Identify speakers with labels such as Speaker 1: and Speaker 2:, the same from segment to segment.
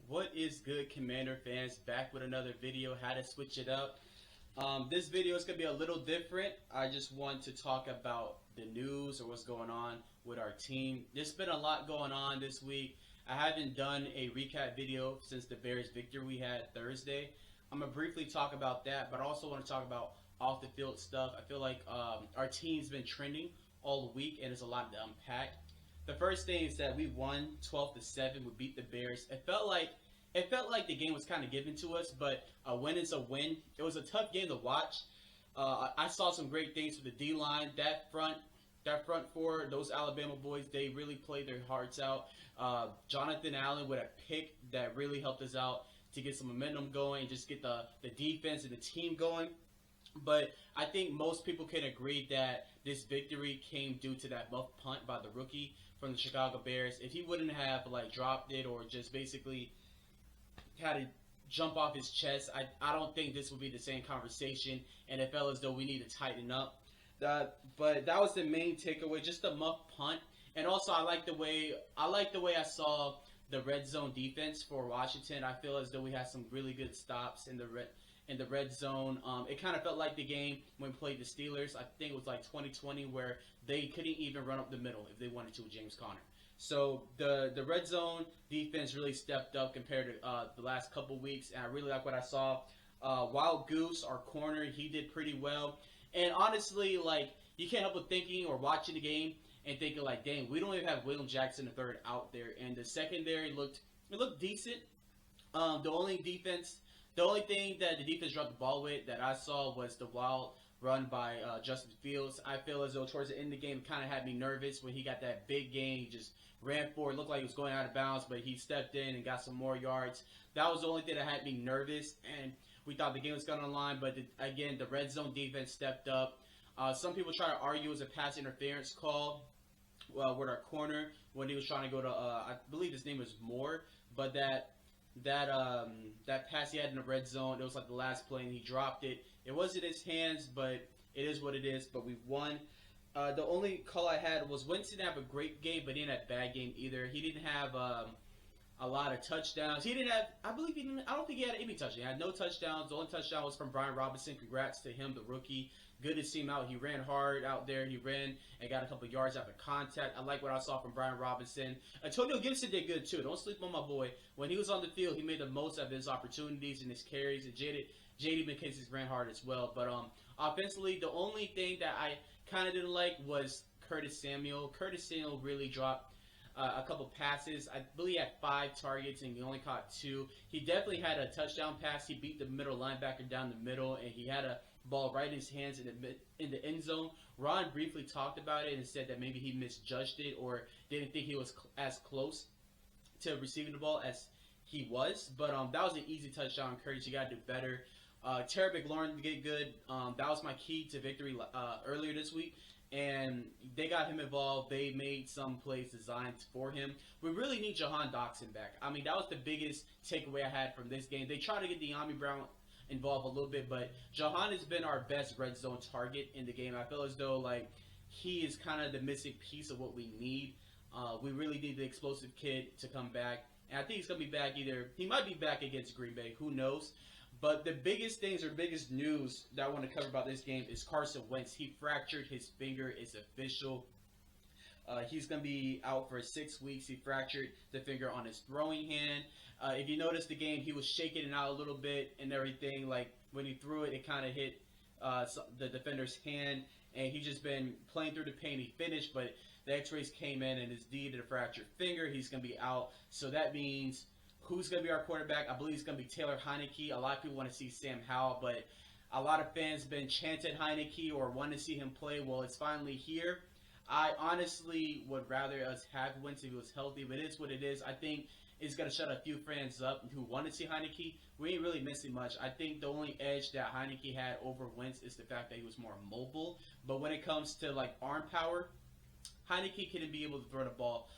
Speaker 1: What is good, Commander fans? Back with another video, how to switch it up. This video is going to be a little different. I just want to talk about the news or what's going on with our team. There's been a lot going on this week. I haven't done a recap video since the Bears victory we had Thursday. I'm going to briefly talk about that, but I also want to talk about off the field stuff. I feel like our team's been trending all week and there's a lot to unpack. The first thing is that we won 12-7. We beat the Bears. It felt like the game was kind of given to us, but a win is a win. It was a tough game to watch. I saw some great things with the D line. That front four, those Alabama boys, they really played their hearts out. Jonathan Allen with a pick that really helped us out to get some momentum going, just get the defense and the team going. But I think most people can agree that this victory came due to that muff punt by the rookie from the Chicago Bears. If he wouldn't have dropped it or just basically had to jump off his chest, I don't think this would be the same conversation, and it felt as though we need to tighten up. But that was the main takeaway, just the muff punt. And also I like the way I saw the red zone defense for Washington. I feel as though we had some really good stops in the red zone. It kind of felt like the game when we played the Steelers. I think it was like 2020 where they couldn't even run up the middle if they wanted to with James Conner. So the red zone defense really stepped up compared to the last couple weeks, and I really like what I saw. Wild Goose, our corner, he did pretty well. And honestly, you can't help but thinking or watching the game and thinking dang, we don't even have William Jackson III out there, and the secondary looked decent. The only thing that the defense dropped the ball with that I saw was the wild run by Justin Fields. I feel as though towards the end of the game, it kind of had me nervous when he got that big gain. He just ran forward, looked like he was going out of bounds, but he stepped in and got some more yards. That was the only thing that had me nervous, and we thought the game was going on the line, but again, the red zone defense stepped up. Some people try to argue it was a pass interference call with our corner when he was trying to go to, I believe his name was Moore, but that pass he had in the red zone, it was like the last play and he dropped it. It wasn't his hands, but it is what it is. But we won. The only call I had was Wentz didn't have a great game, but he didn't have a bad game either. He didn't have a lot of touchdowns. He didn't have, I don't think he had any touchdowns. He had no touchdowns. The only touchdown was from Brian Robinson. Congrats to him, the rookie. Good to see him out. He ran hard out there. He ran and got a couple yards after contact. I like what I saw from Brian Robinson. Antonio Gibson did good too. Don't sleep on my boy. When he was on the field, he made the most of his opportunities and his carries. And J.D. McKissick ran hard as well. But offensively, the only thing that I kind of didn't like was Curtis Samuel. Curtis Samuel really dropped a couple passes. I believe he had 5 targets and he only caught 2. He definitely had a touchdown pass. He beat the middle linebacker down the middle, and he had a ball right in his hands in the end zone. Ron briefly talked about it and said that maybe he misjudged it or didn't think he was as close to receiving the ball as he was. But that was an easy touchdown. Curtis, you got to do better. Terry McLaurin did good. That was my key to victory earlier this week. And they got him involved. They made some plays designed for him. We really need Jahan Dotson back. I mean, that was the biggest takeaway I had from this game. They tried to get De'Ami Brown involved a little bit, but Jahan has been our best red zone target in the game. I feel as though he is kind of the missing piece of what we need. We really need the explosive kid to come back, and I think he's gonna be back he might be back against Green Bay. Who knows? But the biggest things or biggest news that I want to cover about this game is Carson Wentz. He fractured his finger. It's official. He's going to be out for 6 weeks. He fractured the finger on his throwing hand. If you notice the game, he was shaking it out a little bit and everything. Like when he threw it, it kind of hit the defender's hand. And he's just been playing through the pain. He finished, but the x-rays came in and it's due to the fractured finger. He's going to be out. So that means who's going to be our quarterback? I believe it's going to be Taylor Heinicke. A lot of people want to see Sam Howell, but a lot of fans have been chanting Heinicke or want to see him play. Well, it's finally here. I honestly would rather us have Wentz if he was healthy, but it is what it is. I think it's going to shut a few fans up who want to see Heinicke. We ain't really missing much. I think the only edge that Heinicke had over Wentz is the fact that he was more mobile. But when it comes to arm power, Heinicke couldn't be able to throw the ball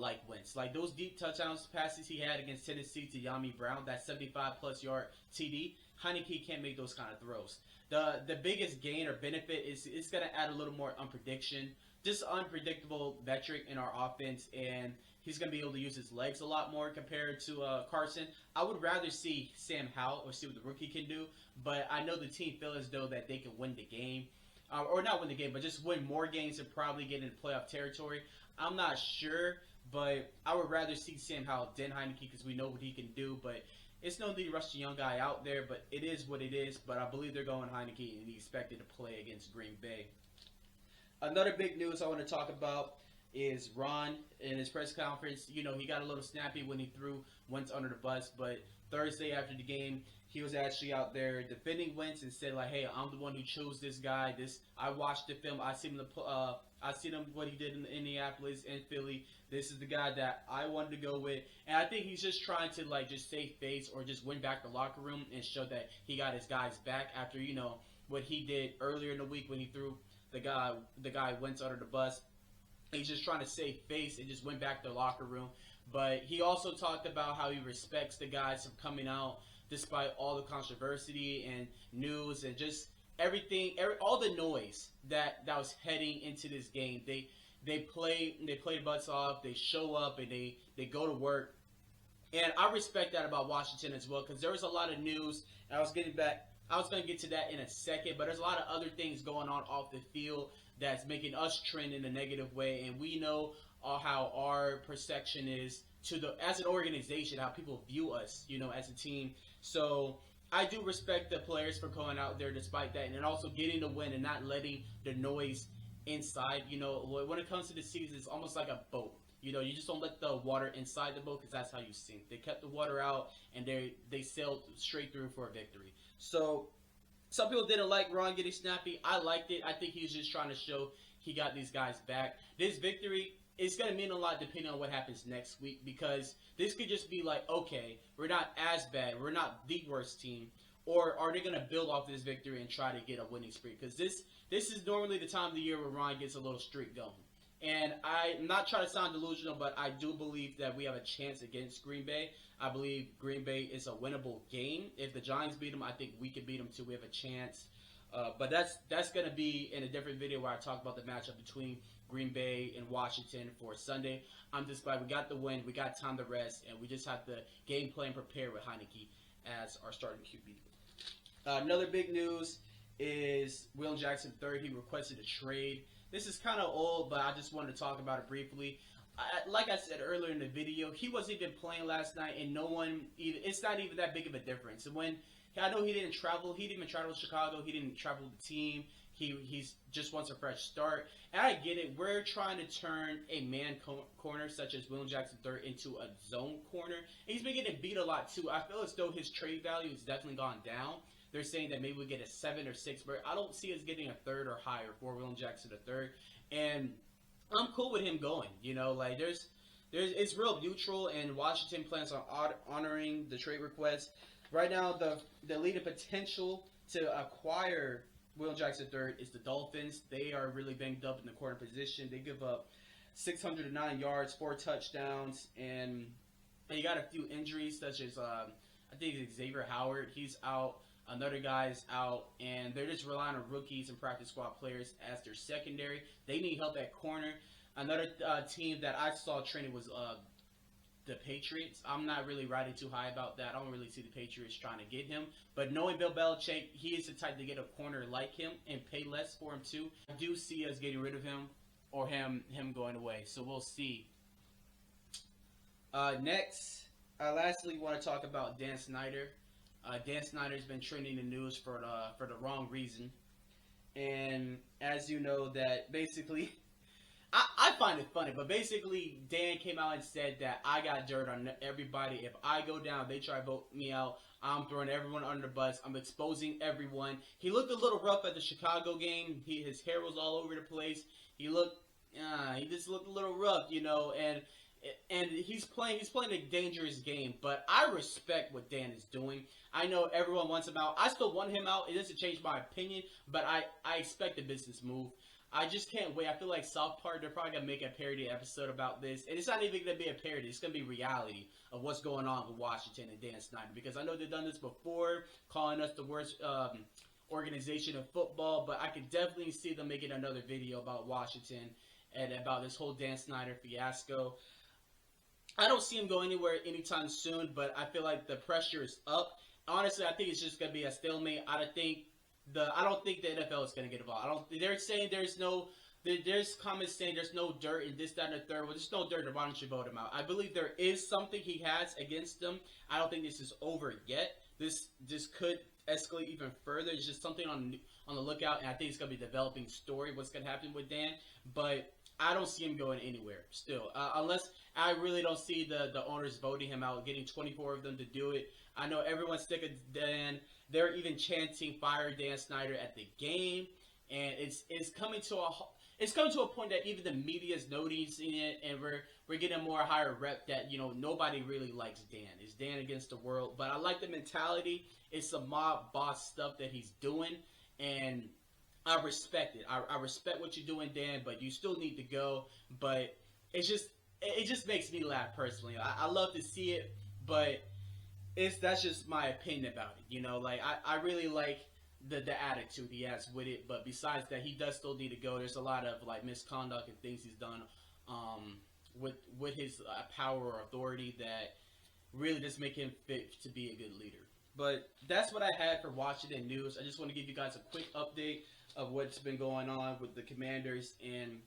Speaker 1: like Wentz. Like those deep touchdowns passes he had against Tennessee to De'Ami Brown, that 75-plus yard TD, Heinicke can't make those kind of throws. The biggest gain or benefit is it's going to add a little more unprediction just unpredictable metric in our offense, and he's going to be able to use his legs a lot more compared to Carson. I would rather see Sam Howell or see what the rookie can do, but I know the team feel as though that they can win the game. Or not win the game, but just win more games and probably get into playoff territory. I'm not sure, but I would rather see Sam Howell than Heinicke because we know what he can do. But it's no need to rush the young guy out there, but it is what it is. But I believe they're going Heinicke, and he expected to play against Green Bay. Another big news I want to talk about is Ron in his press conference. You know, he got a little snappy when he threw Wentz under the bus, but Thursday after the game, he was actually out there defending Wentz and said, like, hey, I'm the one who chose this guy. I watched the film. I seen him what he did in Indianapolis and Philly. This is the guy that I wanted to go with. And I think he's just trying to, like, just save face or just win back the locker room and show that he got his guys back after, you know, what he did earlier in the week when he threw the guy Wentz under the bus. He's just trying to save face and just went back to the locker room. But he also talked about how he respects the guys from coming out despite all the controversy and news and just everything, all the noise that was heading into this game. They play butts off. They show up and they go to work. And I respect that about Washington as well, because there was a lot of news. And I was going to get to that in a second, but there's a lot of other things going on off the field that's making us trend in a negative way. And we know how our perception is as an organization, how people view us, you know, as a team. So I do respect the players for going out there despite that, and then also getting the win and not letting the noise inside. You know, when it comes to the season, it's almost like a boat. You know, you just don't let the water inside the boat because that's how you sink. They kept the water out, and they sailed straight through for a victory. So some people didn't like Ron getting snappy. I liked it. I think he was just trying to show he got these guys back. This victory is going to mean a lot depending on what happens next week, because this could just be like, okay, we're not as bad. We're not the worst team. Or are they going to build off this victory and try to get a winning streak? Because this is normally the time of the year where Ron gets a little streak going. And I'm not trying to sound delusional, but I do believe that we have a chance against Green Bay. I believe Green Bay is a winnable game. If the Giants beat them, I think we can beat them too. We have a chance. But that's going to be in a different video where I talk about the matchup between Green Bay and Washington for Sunday. I'm just glad we got the win. We got time to rest, and we just have to game plan prepare with Heinicke as our starting QB. Another big news is Will Jackson III. He requested a trade. This is kind of old, but I just wanted to talk about it briefly. Like I said earlier in the video, he wasn't even playing last night, and it's not even that big of a difference. And when I know he didn't travel to Chicago. He didn't travel with the team. He's just wants a fresh start. And I get it. We're trying to turn a man corner such as Will Jackson III into a zone corner. And he's been getting beat a lot too. I feel as though his trade value has definitely gone down. They're saying that maybe we get a 7 or 6, but I don't see us getting a 3rd or higher for Will Jackson III. And I'm cool with him going. You know, like it's real neutral, and Washington plans on honoring the trade request. Right now, the leading potential to acquire Will Jackson III is the Dolphins. They are really banged up in the corner position. They give up 609 yards, 4 touchdowns, and they got a few injuries, such as I think Xavier Howard. He's out. Another guy's out, and they're just relying on rookies and practice squad players as their secondary. They need help at corner. Another team that I saw training was the Patriots. I'm not really riding too high about that. I don't really see the Patriots trying to get him. But knowing Bill Belichick, he is the type to get a corner like him and pay less for him too. I do see us getting rid of him or him going away. So we'll see. Next, I lastly want to talk about Dan Snyder. Dan Snyder's been trending in the news for the wrong reason. And as you know, that basically, I find it funny, but basically Dan came out and said that I got dirt on everybody. If I go down, they try to vote me out. I'm throwing everyone under the bus. I'm exposing everyone. He looked a little rough at the Chicago game. His hair was all over the place. He just looked a little rough, you know, and he's playing a dangerous game, but I respect what Dan is doing. I know everyone wants him out. I still want him out. It doesn't change my opinion, but I expect a business move. I just can't wait. I feel like South Park, they're probably going to make a parody episode about this. And it's not even going to be a parody. It's going to be reality of what's going on with Washington and Dan Snyder. Because I know they've done this before, calling us the worst organization of football. But I could definitely see them making another video about Washington and about this whole Dan Snyder fiasco. I don't see him going anywhere anytime soon, but I feel like the pressure is up. Honestly, I think it's just going to be a stalemate. I don't think the NFL is going to get involved. They're saying there's comments saying there's no dirt in this, that, and the third. Well, there's no dirt, then why don't you vote him out? I believe there is something he has against them. I don't think this is over yet. This could escalate even further. It's just something on the lookout, and I think it's going to be a developing story what's going to happen with Dan. But I don't see him going anywhere still, unless I really don't see the owners voting him out, getting 24 of them to do it. I know everyone's sick of Dan. They're even chanting "Fire Dan Snyder" at the game, and it's coming to a point that even the media is noticing it, and we're getting a more higher rep that nobody really likes Dan. It's Dan against the world, but I like the mentality. It's some mob boss stuff that he's doing, and I respect it. I respect what you're doing, Dan, but you still need to go. But it just makes me laugh personally. I love to see it, but that's just my opinion about it. Like I really like the attitude he has with it, but besides that, he does still need to go. There's a lot of like misconduct and things he's done with his power or authority that really just make him fit to be a good leader. But that's what I had for Washington news. I just want to give you guys a quick update of what's been going on with the Commanders, and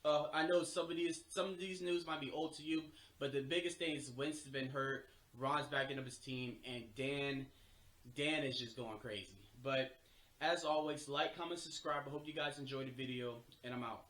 Speaker 1: I know some of these news might be old to you, but the biggest thing is Wentz has been hurt, Ron's backing up his team, and Dan is just going crazy. But as always, like, comment, subscribe. I hope you guys enjoyed the video, and I'm out.